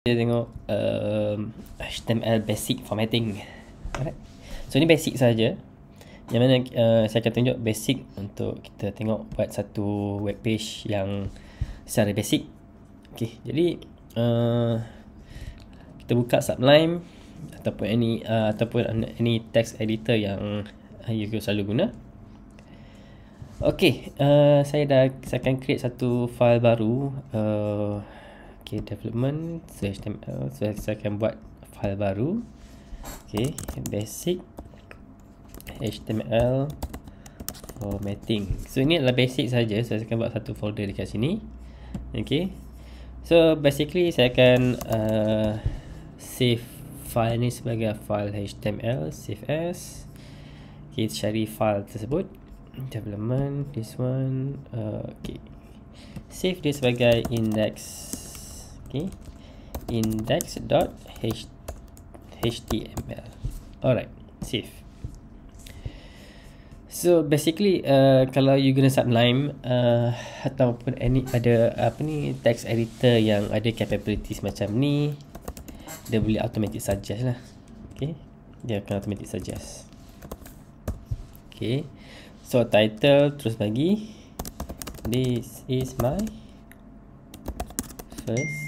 Kita tengok HTML basic formatting. Alright. So ni basic saja. Yang mana saya akan tunjuk basic untuk kita tengok buat satu web page yang secara basic. Okey, jadi kita buka Sublime ataupun any text editor yang you selalu guna. Okey, saya akan create satu file baru. Okay, development HTML. So saya akan buat file baru. Okay, basic HTML formatting. So ini adalah basic saja. Saya akan buat satu folder dekat sini. Okay, so basically saya akan save file ni sebagai file HTML, save as. Okay, cari file tersebut, development, this one. Okay, save dia sebagai index. Okay, index.html. Alright, save. So basically kalau you guna Sublime ataupun ada text editor yang ada capabilities macam ni, dia boleh automatic suggest lah. Okay, dia akan automatic suggest. Okay, so title terus bagi this is my first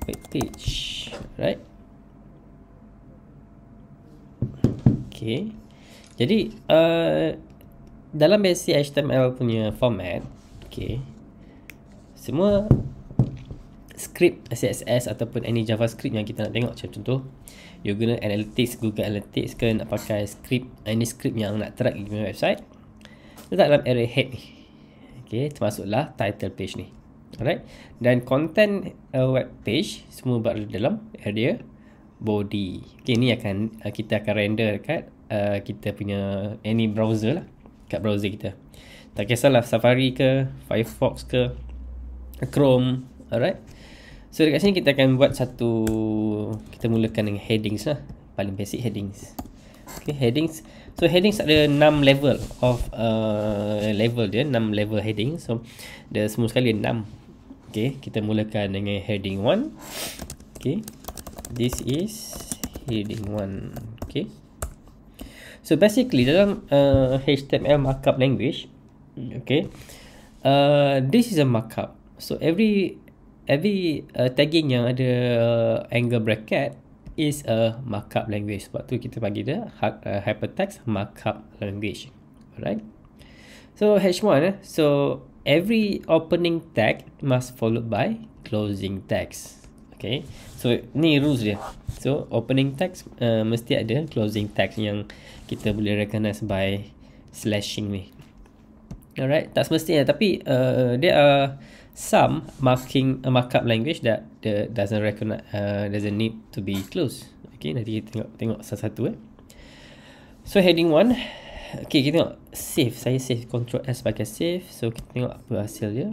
web page, right? Okay, jadi dalam basic HTML punya format, okay, semua script CSS ataupun any JavaScript yang kita nak tengok, macam contoh you guna Analytics, Google Analytics ke, nak pakai script, any script yang nak track di website, letak dalam area head ni. Okay, termasuklah title page ni. Alright, dan content web page semua berada dalam area body. Okay, ni akan kita akan render dekat kita punya any browser lah, kat browser kita. Tak kisahlah Safari ke, Firefox ke, Chrome. Alright, so dekat sini kita akan buat satu, kita mulakan dengan headings lah, paling basic headings. Okay, headings. So headings ada 6 level of level dia, 6 level heading. So dia semua sekali 6. Okay, kita mulakan dengan heading 1. Okay, this is heading 1. Okay, so basically dalam HTML markup language, okay, this is a markup. So every tagging yang ada angle bracket is a markup language. Sebab tu kita bagi dia hypertext markup language. Alright, so H1 so every opening tag must followed by closing tags. Okay, so ni rules dia. So opening tags mesti ada closing tags yang kita boleh recognize by slashing ni. Alright, tak semestinya, tapi there are some markup language that doesn't recognize, doesn't need to be closed. Okay, nanti kita tengok satu-satu. So heading 1. Okay, kita tengok save. Saya save, Ctrl S pakai save. So kita tengok apa hasil dia.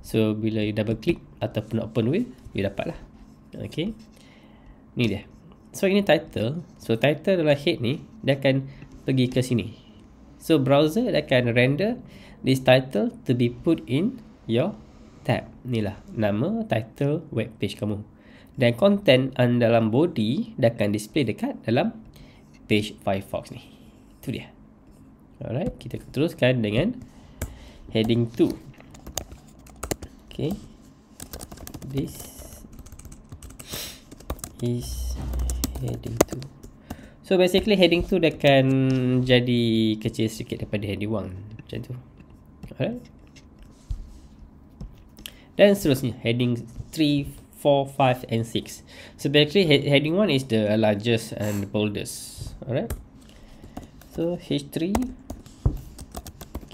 So bila you double click ataupun open with, you dapat lah. Okay, ni dia. So ini title. So title adalah head ni, dia akan pergi ke sini. So browser dia akan render this title to be put in your tab. Inilah nama title web page kamu. Dan content dalam body dia akan display dekat dalam page Firefox ni. Itu dia. Alright, kita teruskan dengan heading 2. Okay, this is heading 2. So basically heading 2 dia akan jadi kecil sedikit daripada heading 1, macam tu. Alright, dan seterusnya heading 3, 4, 5 and 6. So basically heading 1 is the largest and the boldest. Alright, so H3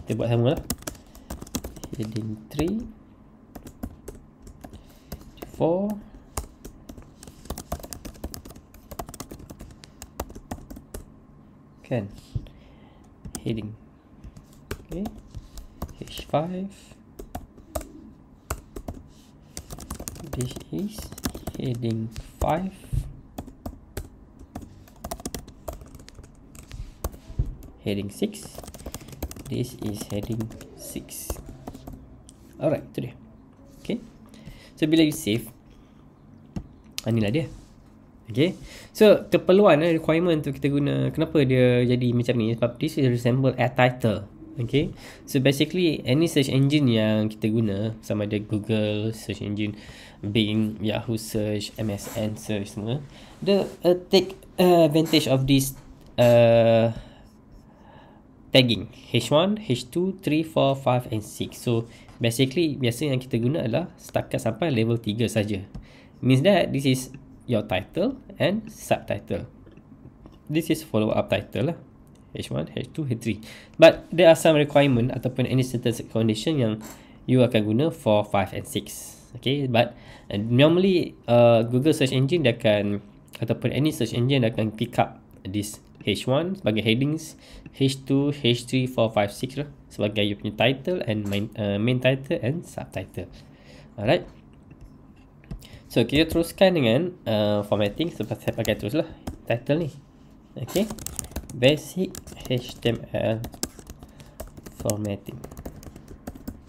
kita buat sama lah. Heading 3, 4, kan, heading. Okay, H5, this is heading 5. Heading 6. This is heading 6. Alright, itu dia. Okay, So bila you save, inilah dia. Okay, so keperluan requirement untuk kita guna, kenapa dia jadi macam ni, sebab this will resemble a title. Okay, so basically any search engine yang kita guna, sama ada Google search engine, Bing, Yahoo search, MSN search semua, dia take advantage of this tagging H1, H2, 3, 4, 5 and 6. So basically biasa yang kita guna adalah setakat sampai level 3 saja. Means that this is your title and subtitle. This is follow up title lah, H1, H2, H3. But there are some requirement ataupun any certain condition yang you akan guna for 5 and 6. Okay, but normally Google search engine dia akan, ataupun any search engine dia akan pick up this H1 sebagai headings, H2, H3, 4, 5, 6 lah sebagai you punya title and main title and subtitle. Alright, so kita teruskan dengan formatting. Sebab saya pakai terus lah title ni. Okay, basic HTML formatting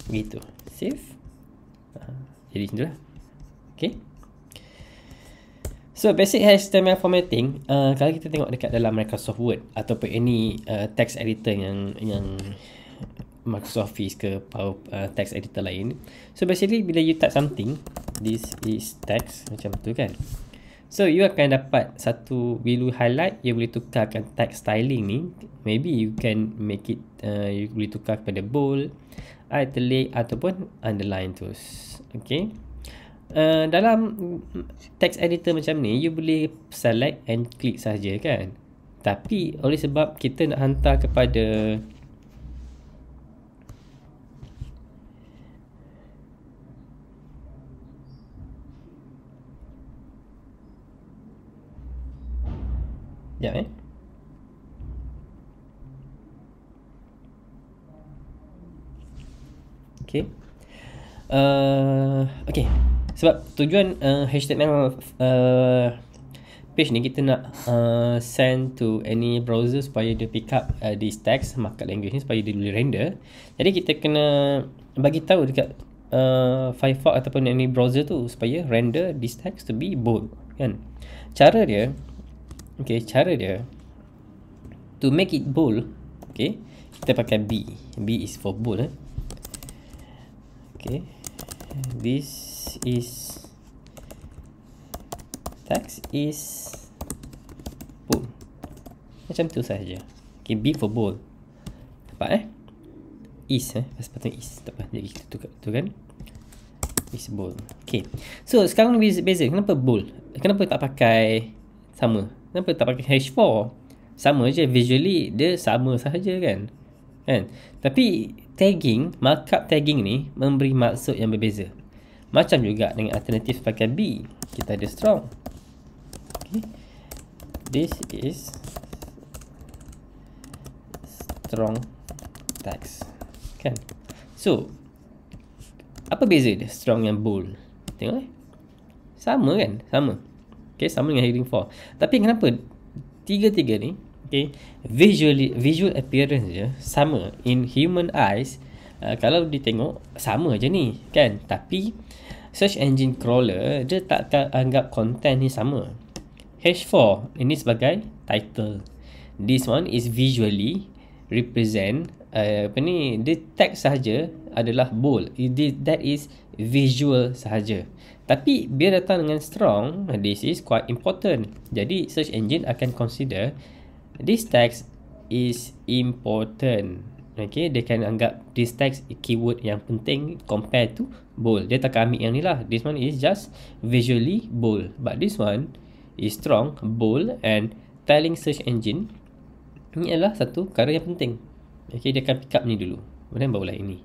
gitu, save. Jadi macam tu lah. Okay, so basic HTML formatting, kalau kita tengok dekat dalam Microsoft Word ataupun any text editor yang Microsoft Office ke text editor lain. So basically bila you type something, this is text macam tu kan. So you akan dapat satu, bila highlight, you boleh tukarkan text styling ni. Maybe you can make it, you boleh tukar kepada bold, italic ataupun underline terus. Okay, dalam text editor macam ni, you boleh select and klik saja kan. Tapi oleh sebab kita nak hantar kepada Okay. Okay. Sebab tujuan HTML page ni kita nak send to any browser supaya dia pick up this text markup language ni supaya dia boleh render. Jadi kita kena bagi tahu dekat Firefox ataupun any browser tu supaya render this text to be bold kan. Cara dia, to make it bold, okay, kita pakai B. B is for bold. Okay, this is text is bold. Macam tu sahaja. Okay, B for bold. Nampak is sepatutnya is. Tak apa, jadi kita tukar tu kan. Is bold. Okay, so sekarang beza. Kenapa bold? Kenapa tak pakai sama? Kenapa tak pakai H4? Sama je, visually dia sama sahaja kan. Tapi tagging, markup tagging ni memberi maksud yang berbeza. Macam juga dengan alternatif pakai B. Kita ada strong. Okay, this is strong text kan. So apa beza dia strong yang bold? Tengok sama kan? Sama. Okay, sama dengan heading 4. Tapi kenapa tiga-tiga ni, okay, visual appearance je sama in human eyes, kalau ditengok sama je ni kan. Tapi search engine crawler dia tak anggap content ni sama. H4 ini sebagai title, this one is visually represent dia text sahaja adalah bold, that is visual sahaja. Tapi bila datang dengan strong, this is quite important. Jadi search engine akan consider this text is important. Okay, dia akan anggap this text keyword yang penting compared to bold. Dia tak ambil yang ni lah. This one is just visually bold, but this one is strong, bold and telling search engine ini adalah satu perkara yang penting. Okay, dia akan pick up ni dulu, kemudian barulah ini.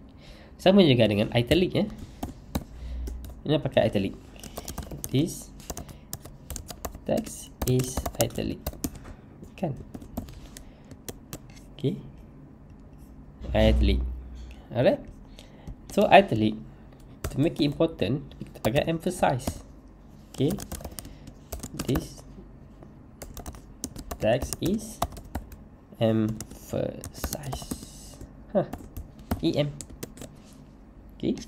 Sama juga dengan italic ya. Ini pakai italic. This text is italic kan. Okay, italic. Alright, so italic, to make it important, kita pakai emphasize. Okay, this text is emphasize. EM. Okay,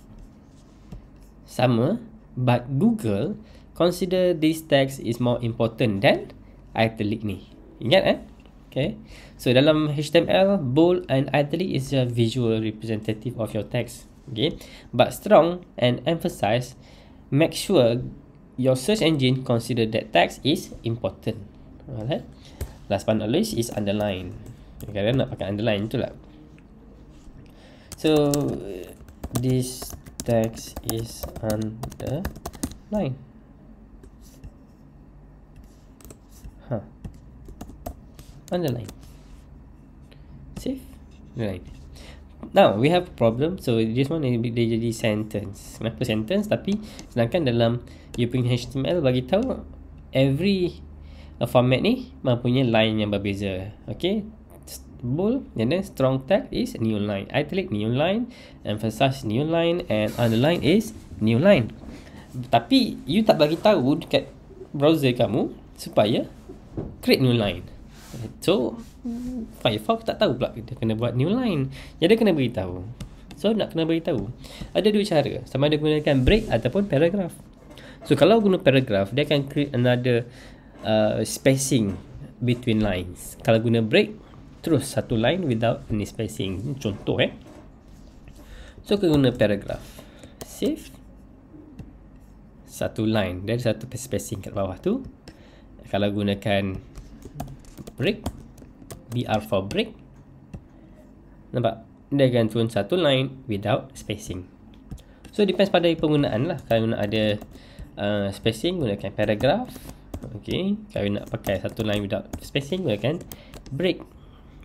sama But Google consider this text is more important than italic ni. Ingat Okay. So dalam HTML, bold and italic is a visual representative of your text. Okay. But strong and emphasize, make sure your search engine consider that text is important. Alright. Last but not least is underline. Kadang-kadang nak pakai underline tu lah. So this text is underline. Underline. Save. Underline. Now we have a problem. So this one dia jadi sentence. Kenapa sentence? Tapi sedangkan dalam you punya HTML bagi tahu every format ni mempunyai line yang berbeza. Okay. Bold and then strong text is new line, italic new line, emphasize new line, and underline is new line. Tapi you tak bagi tahu dekat browser kamu supaya create new line. So Firefox tak tahu pula kita kena buat new line. Jadi kena beritahu. So nak kena beritahu. Ada dua cara. Sama ada gunakan break ataupun paragraph. So kalau guna paragraph, dia akan create another spacing between lines. Kalau guna break, terus satu line without any spacing. Contoh So kita guna paragraph. Save. Satu line. Dari satu spacing kat bawah tu. Kalau gunakan break, BR for break, nampak? Dia akan turun satu line without spacing. So depends pada penggunaan lah. Kalau nak ada spacing, gunakan paragraph. Okay. Kalau nak pakai satu line without spacing, gunakan break.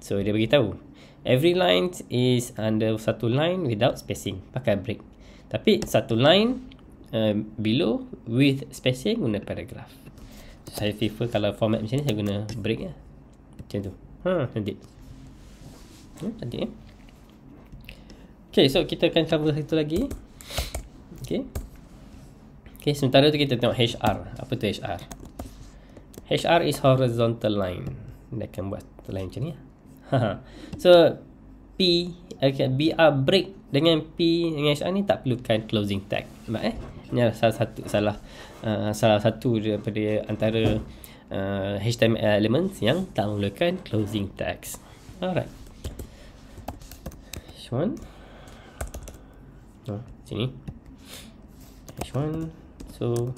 So dia beritahu every line is under satu line without spacing, pakai break. Tapi satu line below with spacing, guna paragraph. So, saya prefer kalau format macam ni, saya guna break lah. Macam tu. Cantik. Cantik Okay, so kita akan cover satu lagi. Okay, sementara tu kita tengok HR. Apa tu HR? HR is horizontal line. Dia akan buat satu line macam ni. So P, BR break dengan P dengan HR ni tak perlukan closing tag. Nampak Ini adalah salah satu daripada antara HTML elements yang tak memerlukan closing tags. Alright. H1. Sini. H1. So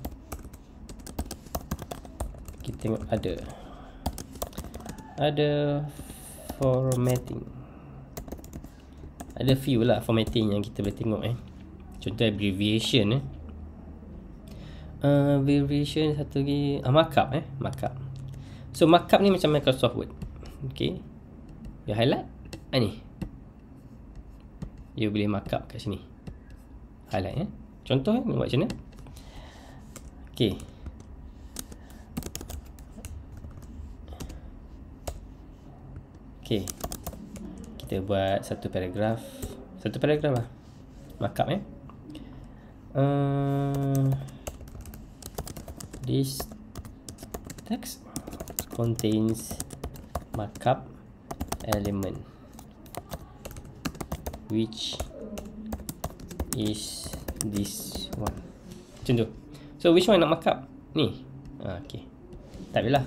kita tengok ada formatting. Ada few lah formatting yang kita boleh tengok Contoh abbreviation abbreviation satu lagi markup markup. So markup ni macam Microsoft Word. Okay. You highlight ni. You boleh markup kat sini. Highlight Contoh ni buat macam mana? Okay. Okay. Kita buat satu paragraf lah. Markup this text contains markup element which is this one. Macam tu. So which one nak markup? Ni. Okay. Tak boleh lah.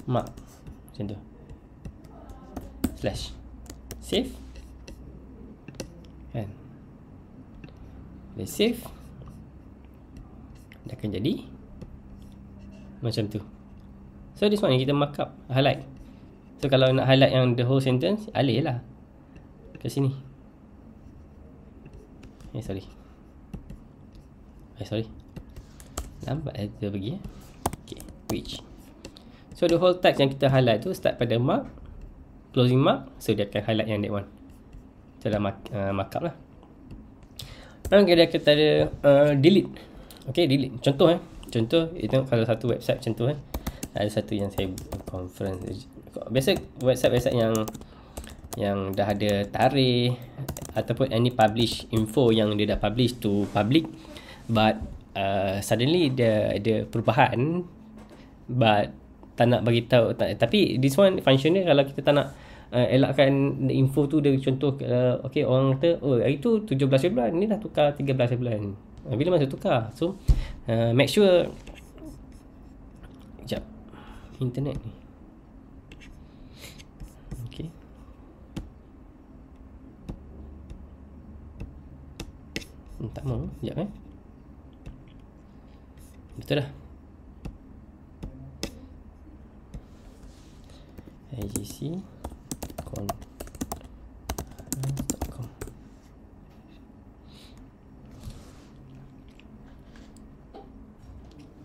Mark. Macam tu. Slash. Save. Kan. Dia save. Dia akan jadi macam tu. So this one kita markup, highlight. So kalau nak highlight yang the whole sentence, alih lah ke sini. Sorry. Lambat dia pergi Okay, which. So the whole text yang kita highlight tu start pada mark, closing mark. So dia akan highlight yang that one. So dah markup lah. Dan kita ada delete. Okay, delete. Contoh Contoh, itu kalau satu website macam tu ada satu yang saya conference. Biasa website yang dah ada tarikh ataupun any publish info yang dia dah publish to public, but suddenly dia ada perubahan, but tak nak bagi tahu. Tapi this one function dia, kalau kita tak nak elakkan info tu, dia contoh okay, orang kata hari tu 17 Februari, ni dah tukar 13 Februari. Bila masa tukar. So make sure. Sekejap, internet ni. Okay. Tak mau. Sekejap betul dah. IGC.com.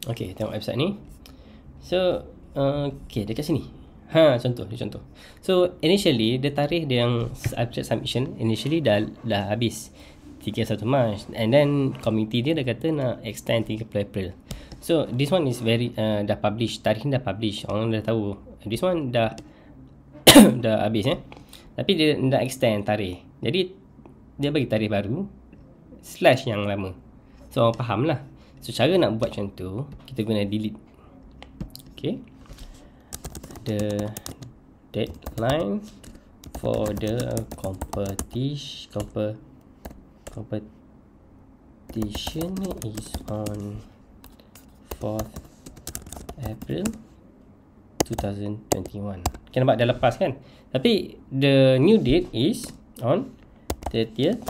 Okay, tengok website ni. So, okay, dekat sini. Contoh. So, initially, the tarikh dia yang update submission, initially dah habis 31 Mac. And then, community dia dah kata nak extend 30 April. So, this one is very, dah publish. Tarikh ni dah publish. Orang dah tahu. This one dah dah habis Tapi dia nak extend tarikh. Jadi, dia bagi tarikh baru / yang lama. So, orang faham lah. So, cara nak buat macam tu, kita guna delete. Okay. The deadline for the competition is on 4th April 2021. Kan nampak dah lepas kan? Tapi the new date is on 30th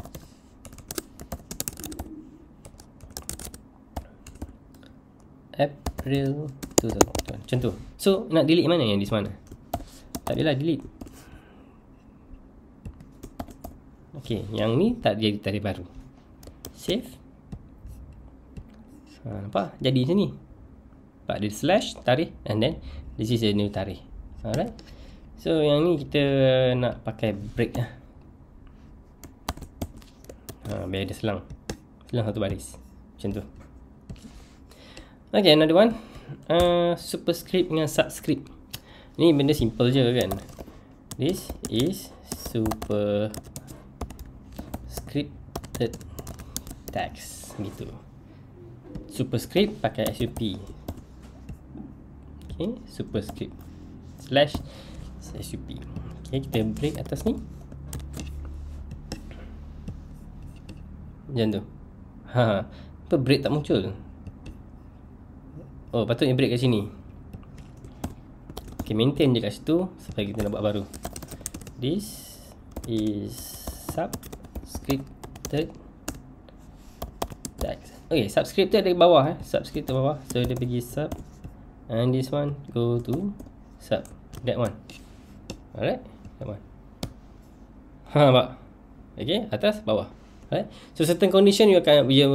April 2021. Macam tu. So nak delete mana yang di mana? Tak adalah delete. Okay, yang ni tak jadi tarikh baru. Save. Nampak? Jadi macam ni. Nampak dia / tarikh and then this is a new tarikh. Alright. So yang ni kita nak pakai break lah. Biar ada selang satu baris. Macam tu. Okay, another one. Superscript dengan subscript. Ni benda simple je kan. This is superscripted text gitu. Superscript pakai SUP. Okay, superscript / SUP. Okay, kita break atas ni. Macam tu. Apa break tak muncul? Oh, patutnya break kat sini. Okay, maintain je kat situ sampai kita nak buat baru. This is subscripted text. Okay, subscripted dari bawah subscripted bawah. So dia pergi sub and this one go to sub. That one. Alright, that one. Nampak? Okay, atas bawah. Alright. So certain condition you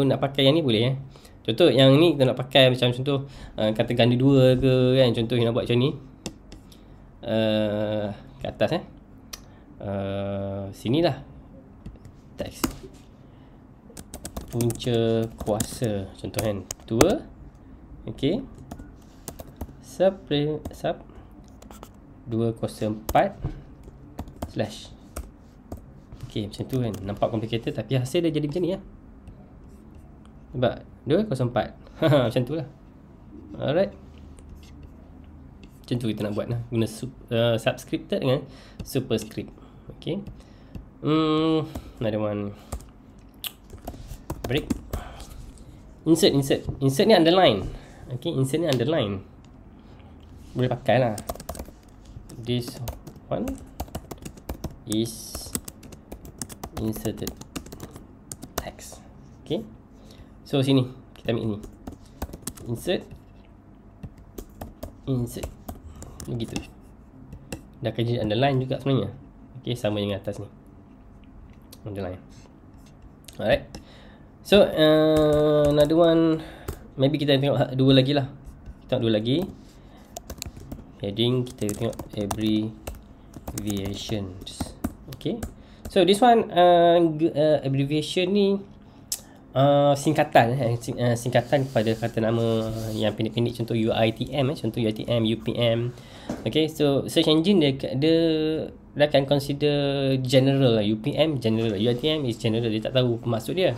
nak pakai yang ni boleh Contoh yang ni kita nak pakai macam contoh kata ganda 2 ke kan, contoh you nak buat macam ni. Ke atas sinilah teks punca kuasa contoh kan 2. okey, sub 204 slash. okey, macam tu kan, nampak complicated tapi hasil dia jadi macam ni sebab 204 macam tu lah. Alright, macam tu kita nak buat lah, guna subscripted dengan superscript. Okay, another one, break, insert ni underline. Okay, insert ni underline, boleh pakai lah. This one is inserted text. Okay, so sini kita ambil ni, insert begitu. Dah kerja underline juga sebenarnya. Okay, sama dengan atas ni, underline. Alright, so another one, maybe kita tengok dua lagi lah. Kita tengok dua lagi. Heading kita tengok abbreviations. Okay, so this one abbreviation ni singkatan kepada kata nama yang pendek-pendek, contoh UITM contoh UITM, UPM. Okay, so search engine dia akan consider general lah. UPM general, UITM is general, dia tak tahu maksud dia.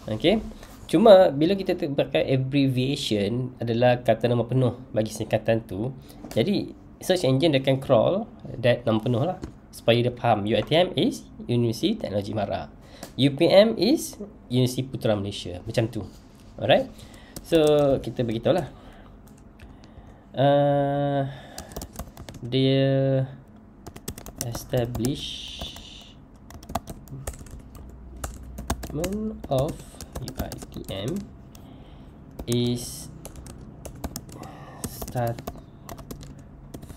Okay, cuma bila kita pakai abbreviation adalah kata nama penuh bagi singkatan tu, jadi search engine dia akan crawl that nama penuh lah supaya dia faham UITM is University Teknologi Mara. UPM is Universiti Putra Malaysia. Macam tu. Alright. So kita beritahu lah. Dia establishment of UiTM is start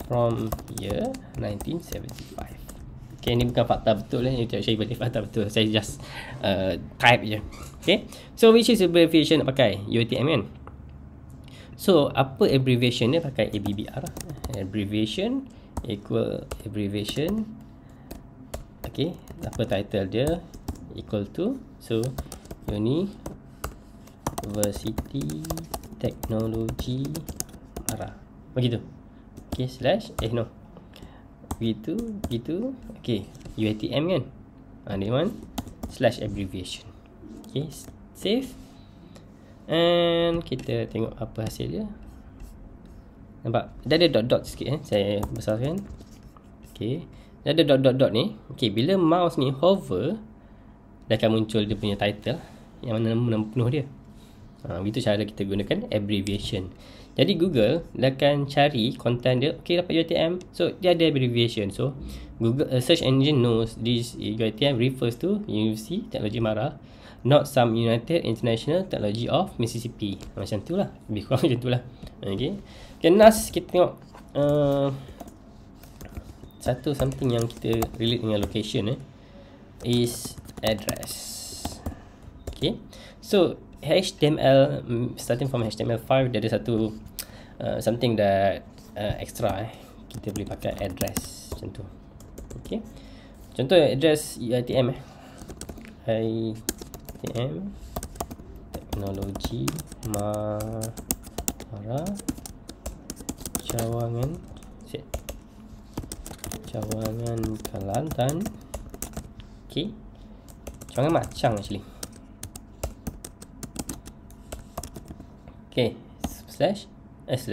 from year 1975. Okay, ni bukan fakta betul lah. Saya balik fakta betul. Saya just type je. Okay. So which is abbreviation nak pakai? UiTM kan? So apa abbreviation dia? Pakai ABBR lah. Abbreviation equal abbreviation. Okay. Apa title dia? Equal to. So University Technology Mara. Begitu. Okay. Slash. No. Gitu. Okay. UiTM kan? Ni one. Slash abbreviation. Okay. Save. And kita tengok apa hasil dia. Nampak? Dia ada dot-dot sikit saya besarkan. Okay. Dia ada dot-dot ni. Okay. Bila mouse ni hover, dia akan muncul dia punya title. Yang mana nama penuh dia. Begitu cara kita gunakan abbreviation. Jadi Google dia akan cari content dia. Okay, dapat UiTM. So dia ada abbreviation. So Google search engine knows this UiTM refers to University Technology Mara, not some United International Technology of Mississippi. Macam tu lah. Lebih kurang macam tu lah. Okay. Okay, next kita tengok satu something yang kita relate dengan location is address. Okay. So HTML, starting from HTML5, dia ada satu something that extra kita boleh pakai address macam tu. Okay. Contoh address UiTM UiTM Teknologi Mara Cawangan Kelantan. Okay. Cawangan Macang actually. Okay, slash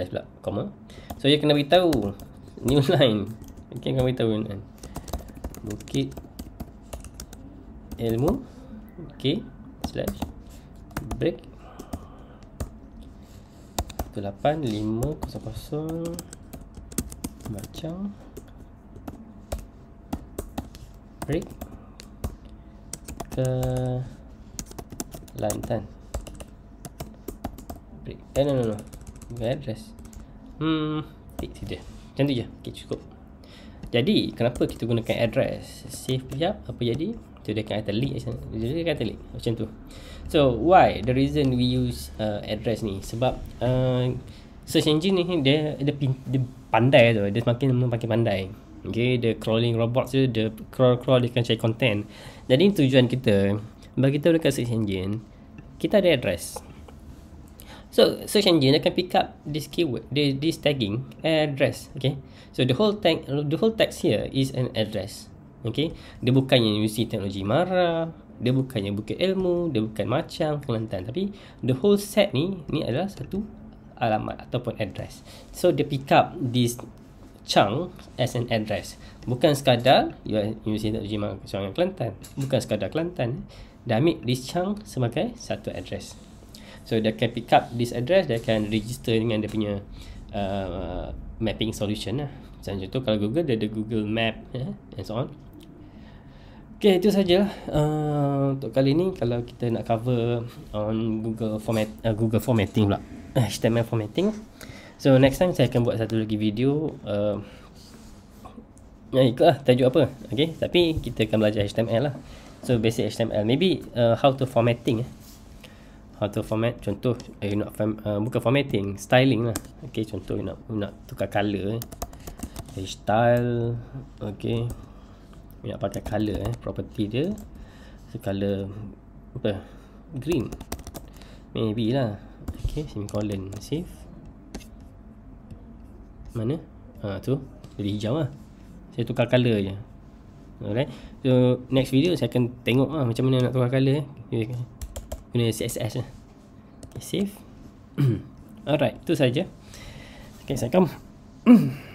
pula, comma. So dia kena beritahu new line. Okay, kena beritahu kan. Bukit Ilmu. Okay, slash break 18500 Macang break Kelantan. No. Address. Tidak. Macam tu je. Okay, cukup. Jadi, kenapa kita gunakan address? Save sekejap. Apa jadi? Tu dia akan kata link. Dia kata link. Macam tu. So, why? The reason we use address ni. Sebab search engine ni, dia pandai tu. Dia makin pandai. Okay, the crawling robots tu, dia crawl, dia akan cari content. Jadi, tujuan kita, bagi kita dekat search engine, kita ada address. So search engine akan pick up this keyword, this tagging address. Okay. So the whole text here is an address. Okay. Dia bukannya Universiti Teknologi Mara, dia bukannya Bukit Ilmu, dia bukan Macang Kelantan, tapi the whole set ni adalah satu alamat ataupun address. So dia pick up this chunk as an address. Bukan sekadar Universiti Teknologi Mara Kelantan, bukan sekadar Kelantan. Dia ambil this chunk sebagai satu address. So dia akan pick up this address, dia akan register dengan dia punya mapping solution lah. Contoh kalau Google, dia ada Google Map and so on. Okay, itu sajalah untuk kali ni. Kalau kita nak cover on Google formatting pula, HTML formatting. So next time saya akan buat satu lagi video ikutlah tajuk apa. Okay, tapi kita akan belajar HTML lah. So basic HTML, maybe how to formatting how to format. Contoh bukan formatting, styling lah. Okay, contoh nak tukar color style. Okay, nak pakai color property dia. So color apa, green maybe lah. Okay, semicolon, save. Mana tu jadi hijau lah. Saya tukar color je. Alright, so next video saya akan tengok macam mana nak tukar color guna CSS lah. Okay, save. Alright, itu saja. Okay, Assalamualaikum.